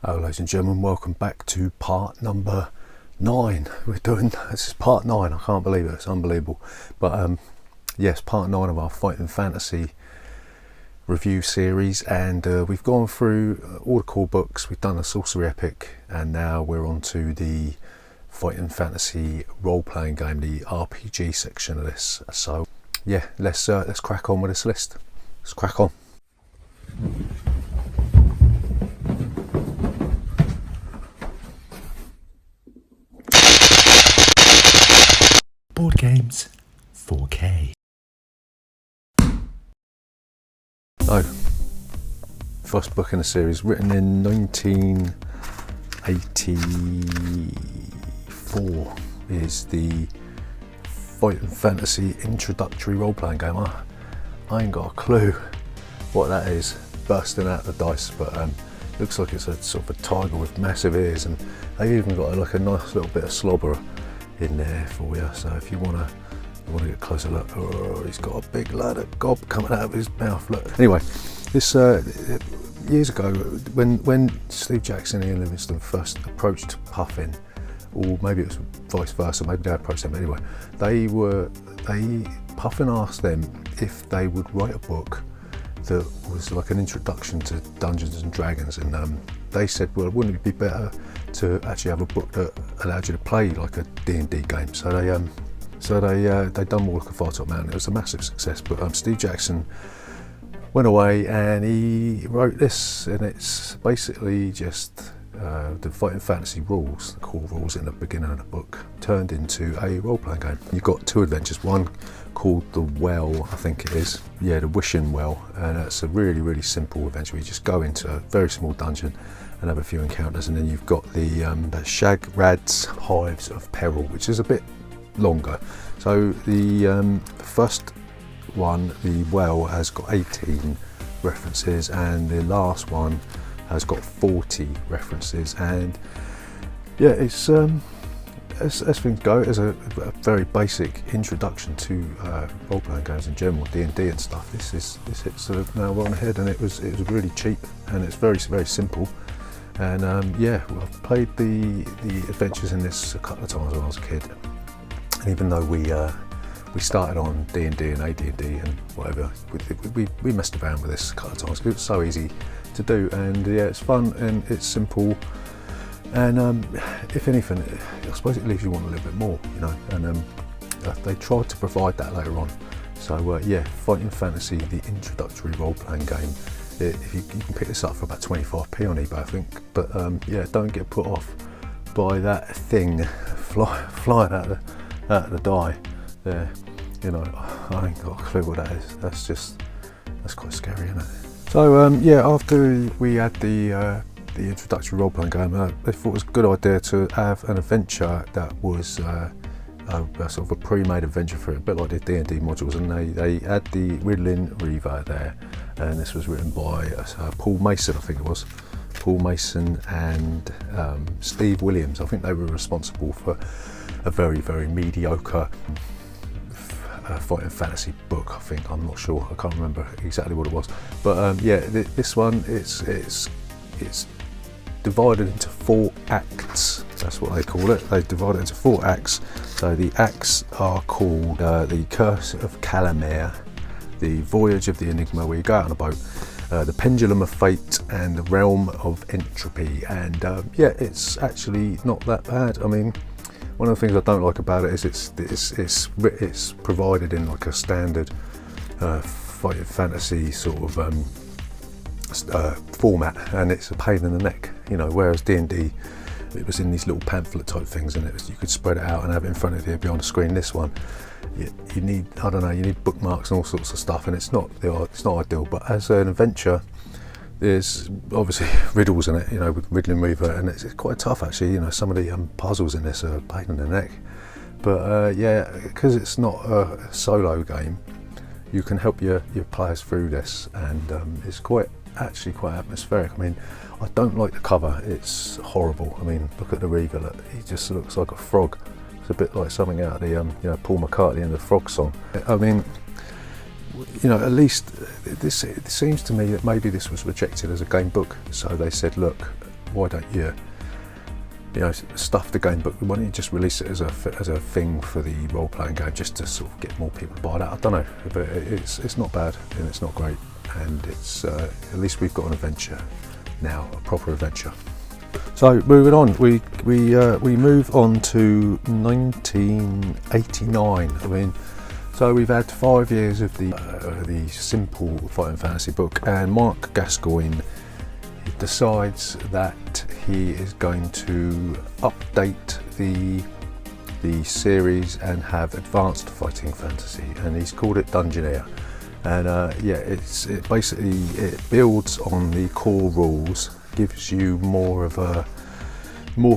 Hello ladies and gentlemen, welcome back to part number 9. This is part 9, I can't believe it, it's unbelievable. But yes, part 9 of our Fighting Fantasy review series, and we've gone through all the core books, we've done a sorcery epic, and now we're on to the Fighting Fantasy role-playing game, the RPG section of this. So yeah, let's crack on with this list. Let's crack on. Board Games 4K. So, first book in the series, written in 1984, is the Fighting Fantasy Introductory role-playing game. I ain't got a clue what that is, bursting out the dice, but looks like it's a sort of a tiger with massive ears, and they've even got like a nice little bit of slobber in there for you. So if you want to get a closer look, oh, he's got a big load of gob coming out of his mouth. Look. Anyway, this years ago, when Steve Jackson and Ian Livingstone first approached Puffin, or maybe it was vice versa, maybe they approached them. Anyway, Puffin asked them if they would write a book that was like an introduction to Dungeons and Dragons, and they said, well, wouldn't it be better to actually have a book that allowed you to play like a D&D game? So they done Walk of Far Top Mountain. It was a massive success, but Steve Jackson went away and he wrote this, and it's basically just the Fighting Fantasy rules, the core rules in the beginning of the book, turned into a role-playing game. You've got 2 adventures, one called The Well, I think it is, yeah, the Wishing Well, and it's a really, really simple adventure. You just go into a very small dungeon and have a few encounters, and then you've got the Shagrad's Hives of Peril, which is a bit longer. So the first one, The Well, has got 18 references, and the last one has got 40 references, and yeah, it's as things go, it's a very basic introduction to role-playing games in general, D&D and stuff. This hits sort of now on the head, and it was really cheap, and it's very, very simple. And yeah, well, I've played the adventures in this a couple of times when I was a kid, and even though we started on D&D and AD&D and whatever, we messed around with this a couple of times. It was so easy to do, and yeah, it's fun and it's simple, and if anything, I suppose it leaves you wanting a little bit more, you know, and they tried to provide that later on. So yeah, Fighting Fantasy, the introductory role-playing game. If you can pick this up for about 25p on eBay, I think, but yeah, don't get put off by that thing flying out the die there. You know, I ain't got a clue what that is. That's quite scary, isn't it? So yeah, after we had the introductory role-playing game, they thought it was a good idea to have an adventure that was a sort of a pre-made adventure for it, a bit like the D&D modules, and they had the Riddling Reaver there, and this was written by Paul Mason, I think it was. Paul Mason and Steve Williams. I think they were responsible for a very, very mediocre Fighting Fantasy book, I think. I'm not sure, I can't remember exactly what it was, but yeah, this one, it's divided into 4 acts. That's what they call it. They divide it into 4 acts. So the acts are called the Curse of Calamere, the Voyage of the Enigma, where you go out on a boat, the Pendulum of Fate, and the Realm of Entropy. And yeah, it's actually not that bad. I mean, one of the things I don't like about it is it's provided in like a standard Fighting Fantasy sort of format, and it's a pain in the neck, you know, whereas D&D, it was in these little pamphlet type things, and you could spread it out and have it in front of you behind the screen. This one, you need, I don't know, you need bookmarks and all sorts of stuff, and it's not ideal. But as an adventure, there's obviously riddles in it, you know, with Riddling Reaver, and it's quite tough actually. You know, some of the puzzles in this are a pain in the neck. But yeah, because it's not a solo game, you can help your players through this, and it's actually quite atmospheric. I mean, I don't like the cover, it's horrible. I mean, look at the Reaver, look, he just looks like a frog. It's a bit like something out of the you know, Paul McCartney and the Frog song. I mean, you know, at least it seems to me that maybe this was rejected as a game book, so they said, look, why don't you stuff the game book? Why don't you just release it as a thing for the role-playing game, just to sort of get more people to buy that? I don't know, but it's not bad and it's not great, and it's at least we've got an adventure now, a proper adventure. So moving on, we move on to 1989. I mean, so we've had 5 years of the simple fighting fantasy book, and Mark Gascoigne decides that he is going to update the series and have advanced fighting fantasy, and he's called it Dungeoneer. And it basically builds on the core rules, gives you more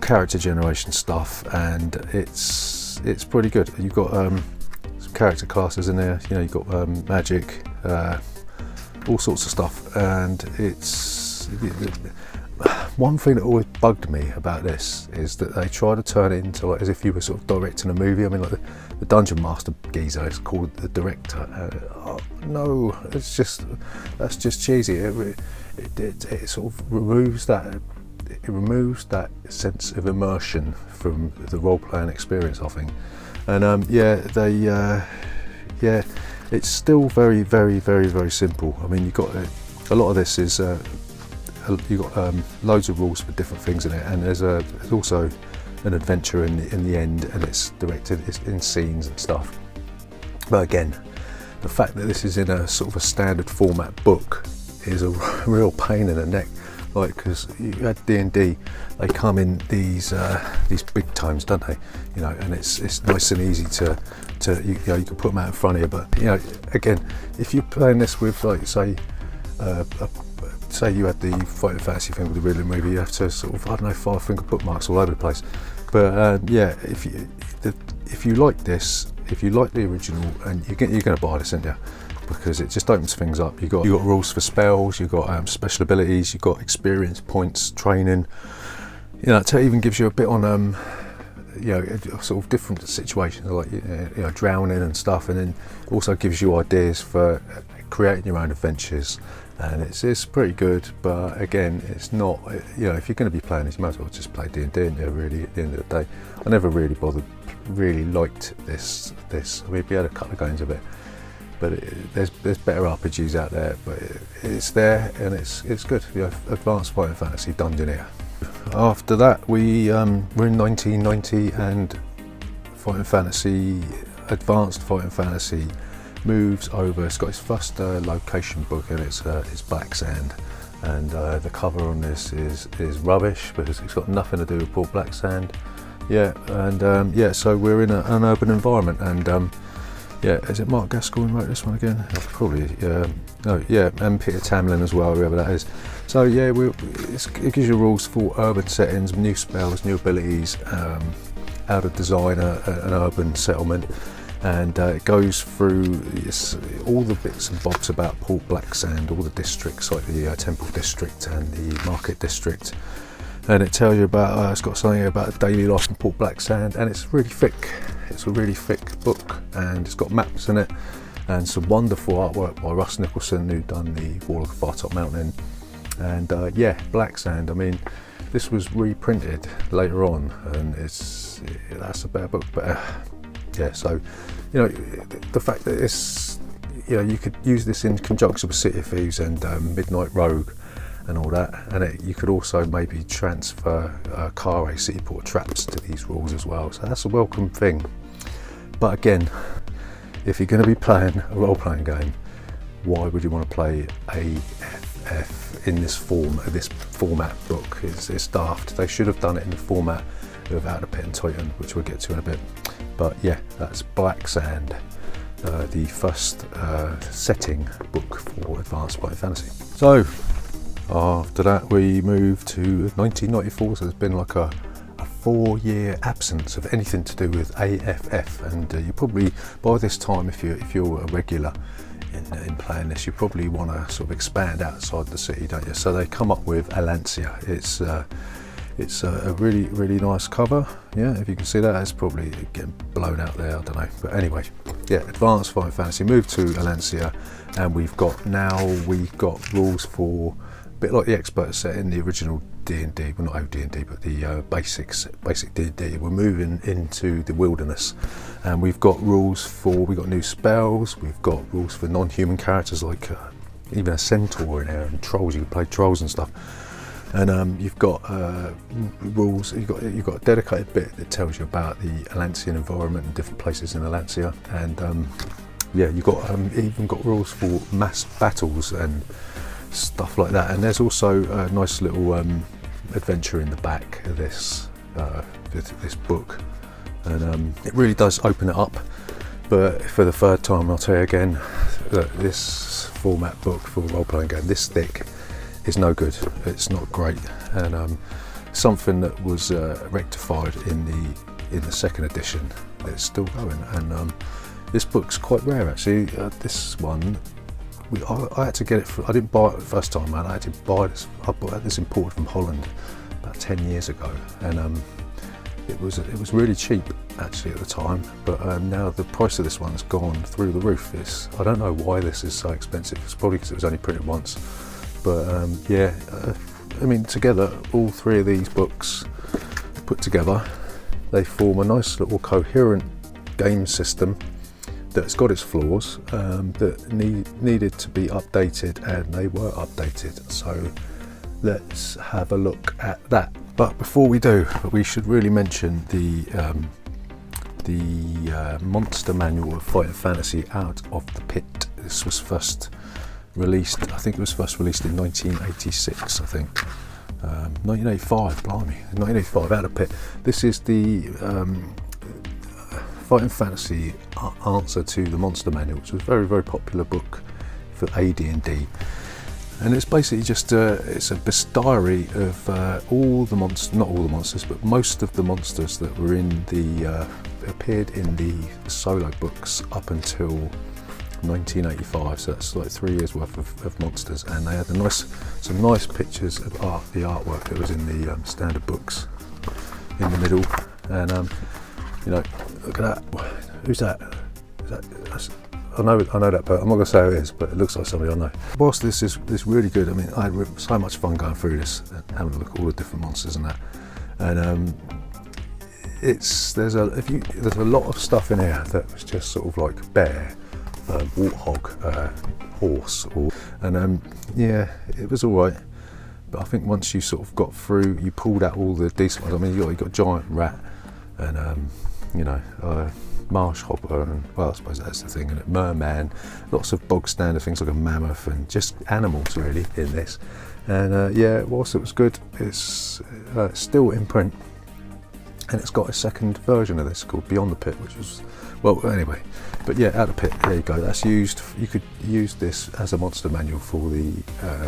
character generation stuff, and it's pretty good. You've got some character classes in there, you've got magic, all sorts of stuff, and it's one thing that always bugged me about this is that they try to turn it into as if you were sort of directing a movie. I mean, like the Dungeon Master geezer is called the director. No, that's just cheesy. It sort of removes that sense of immersion from the role-playing experience, I think. And it's still very, very, very, very simple. I mean, you've got a lot of this is you've got loads of rules for different things in it, and there's also an adventure in the end, and it's directed in scenes and stuff. But again, the fact that this is in a sort of a standard format book is a real pain in the neck. Like, because you had D&D, they come in these big tomes, don't they? And it's nice and easy to you can put them out in front of you. But again, if you're playing this with, like, say you had the fighting fantasy thing with the riddle movie, you have to sort of, 5-finger bookmarks all over the place. But if you like this, if you like the original, and you're going to buy this, aren't you? Because it just opens things up. You've got rules for spells, you've got special abilities, you've got experience points, training. It even gives you a bit on sort of different situations, like drowning and stuff, and then also gives you ideas for creating your own adventures. And it's pretty good, but again, it's not, if you're going to be playing this, you might as well just play D&D, really, at the end of the day. I never really liked this. I mean, we had a couple of games of it, but there's better RPGs out there, but it's there, and it's good. Advanced fighting fantasy, Dungeoneer. After that, we're in 1990, and advanced fighting fantasy moves over. It's got its first location book, and it's Black Sand, and the cover on this is rubbish because it's got nothing to do with Port Black Sand. So we're in an urban environment, and is it Mark Gascoigne wrote this one again? Probably, and Peter Tamlin as well, whoever that is. So it gives you rules for urban settings, new spells, new abilities, how to design an urban settlement. And it goes through all the bits and bobs about Port Black Sand, all the districts, like the Temple District and the Market District, and it tells you about it's got something about daily life in Port Black Sand, and it's really thick. It's a really thick book, and it's got maps in it and some wonderful artwork by Russ Nicholson, who done the Wall of Fartop Mountain. And Black Sand, I mean, this was reprinted later on, and that's a better book, but so the fact that it's you could use this in conjunction with City of Thieves and Midnight Rogue and all that, and you could also maybe transfer Carre City Port traps to these rules as well, so that's a welcome thing. But again, if you're going to be playing a role-playing game, why would you want to play AFF in this format book? It's daft. They should have done it in the format of Out of Pit and Titan, which we'll get to in a bit. But that's Black Sand, the first setting book for advanced fighting fantasy. So after that, we move to 1994. So there's been like a 4-year absence of anything to do with AFF, and you probably by this time, if you're a regular in playing this, you probably want to sort of expand outside the city, don't you? So they come up with Alancia. It's a really, really nice cover. If you can see that, it's probably getting blown out there, I don't know. But anyway, advanced fighting fantasy, move to Alancia, and we've got rules for a bit like the expert set in the original D&D, well not OD&D, but the basic D&D. We're moving into the wilderness, and we've got new spells, we've got rules for non-human characters, like even a centaur in there, and trolls. You can play trolls and stuff. And you've got rules. You've got a dedicated bit that tells you about the Atlantean environment and different places in Atlantia, and yeah, you've got even got rules for mass battles and stuff like that. And there's also a nice little adventure in the back of this book, and it really does open it up. But for the third time, I'll tell you again, that this format book for a role-playing game this thick is no good. It's not great, and something that was rectified in the second edition. It's still going, and this book's quite rare actually. This one, I had to get it. I didn't buy it the first time, man. I had to buy this. I bought this imported from Holland about 10 years ago, and it was really cheap actually at the time. But now the price of this one's gone through the roof. I don't know why this is so expensive. It's probably because it was only printed once. But yeah, I mean, together, all three of these books put together, they form a nice little coherent game system that's got its flaws, that needed to be updated, and they were updated. So let's have a look at that. But before we do, we should really mention the Monster Manual of Fighting Fantasy Out of the Pit. This was first released, I think it was first released in 1986, I think. 1985, blimey, 1985, Out of Pit. This is the Fighting Fantasy answer to the Monster Manual, which was a very, very popular book for AD&D. And it's basically just it's a bestiary of all the monsters, not all the monsters, but most of the monsters that were in the appeared in the solo books up until 1985, so that's like 3 years worth of monsters. And they had some nice pictures of the artwork that was in the standard books in the middle. And you know, look at that. Who's that? I know that, but I'm not going to say who it is, but it looks like somebody I know. Whilst this is really good, I mean, I had so much fun going through this and having a look at all the different monsters and that. And there's a lot of stuff in here that was just sort of like bear, warthog, horse, and yeah, it was all right. But I think once you sort of got through, you pulled out all the decent ones. I mean, you got a giant rat, and you know, marsh hopper, and well, I suppose that's the thing, and merman, lots of bog standard things like a mammoth, and just animals really in this. And yeah, whilst it was good, it's still in print, and it's got a second version of this called Beyond the Pit, which was, well, anyway. But yeah, Out of Pit, there you go. That's used. You could use this as a monster manual for the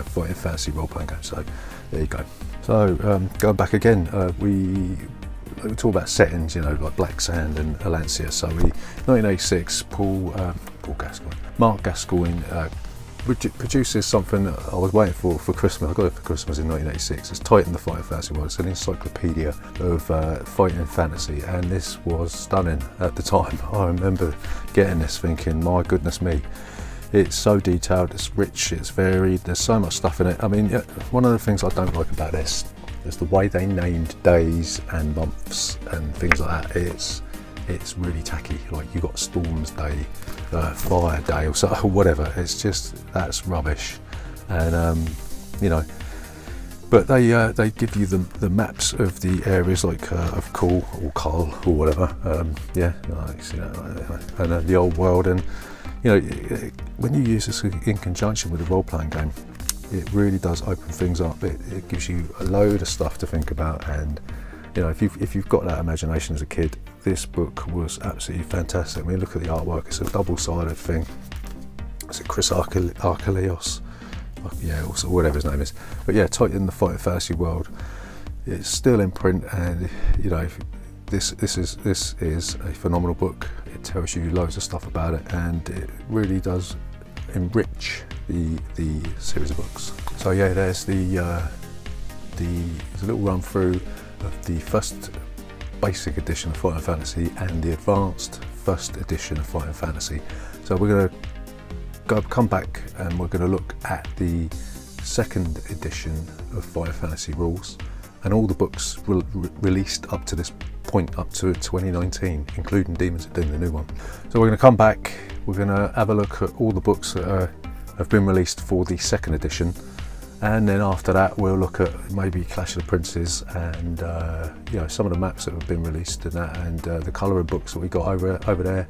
Fighting Fantasy role-playing game. So there you go. So going back again, we talk about settings, you know, like Black Sand and Atlantia. So 1986, Mark Gascoigne produces something that I was waiting for Christmas. I got it for Christmas in 1986. It's Titan the Fighting Fantasy World. It's an encyclopedia of fighting fantasy, and this was stunning at the time. I remember getting this thinking, my goodness me, it's so detailed, it's rich, it's varied, there's so much stuff in it. I mean, one of the things I don't like about this is the way they named days and months and things like that. It's really tacky. Like, you got Storm's Day, Fire Day, or whatever. It's just, that's rubbish. And you know, but they give you the maps of the areas, like of Kull or Kull or whatever. Yeah, you know, and the old world. And you know, when you use this in conjunction with a role-playing game, it really does open things up. It gives you a load of stuff to think about, and you know, if you've got that imagination as a kid, this book was absolutely fantastic. I mean, look at the artwork. It's a double-sided thing. Is it Chris Archelios? Yeah, or whatever his name is. But yeah, Titan the Fighting Fantasy World. It's still in print, and you know, this is a phenomenal book. It tells you loads of stuff about it, and it really does enrich the series of books. So yeah, there's there's a little run through of the first basic edition of Fighting Fantasy and the advanced first edition of Fighting Fantasy. So we're going to come back and we're going to look at the second edition of Final Fantasy rules, and all the books released up to this point, up to 2019, including Demons of Doom, the new one. So we're going to come back, we're going to have a look at all the books that have been released for the second edition, and then after that we'll look at maybe Clash of the Princes and you know, some of the maps that have been released and that, and the colouring books that we got over there,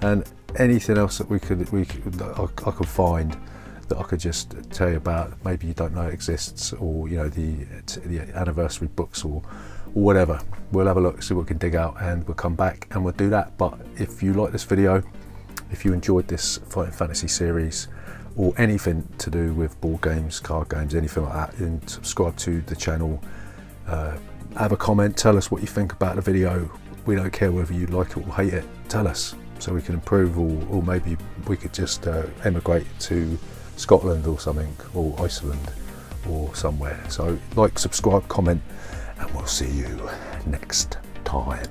and anything else that I could find that I could just tell you about, maybe you don't know it exists, or you know, the anniversary books or whatever. We'll have a look, see what we can dig out, and we'll come back and we'll do that. But if you like this video, if you enjoyed this Final Fantasy series, or anything to do with board games, card games, anything like that, then subscribe to the channel, have a comment, tell us what you think about the video. We don't care whether you like it or hate it, tell us so we can improve, or maybe we could just emigrate to Scotland or something, or Iceland or somewhere. So like, subscribe, comment, and we'll see you next time.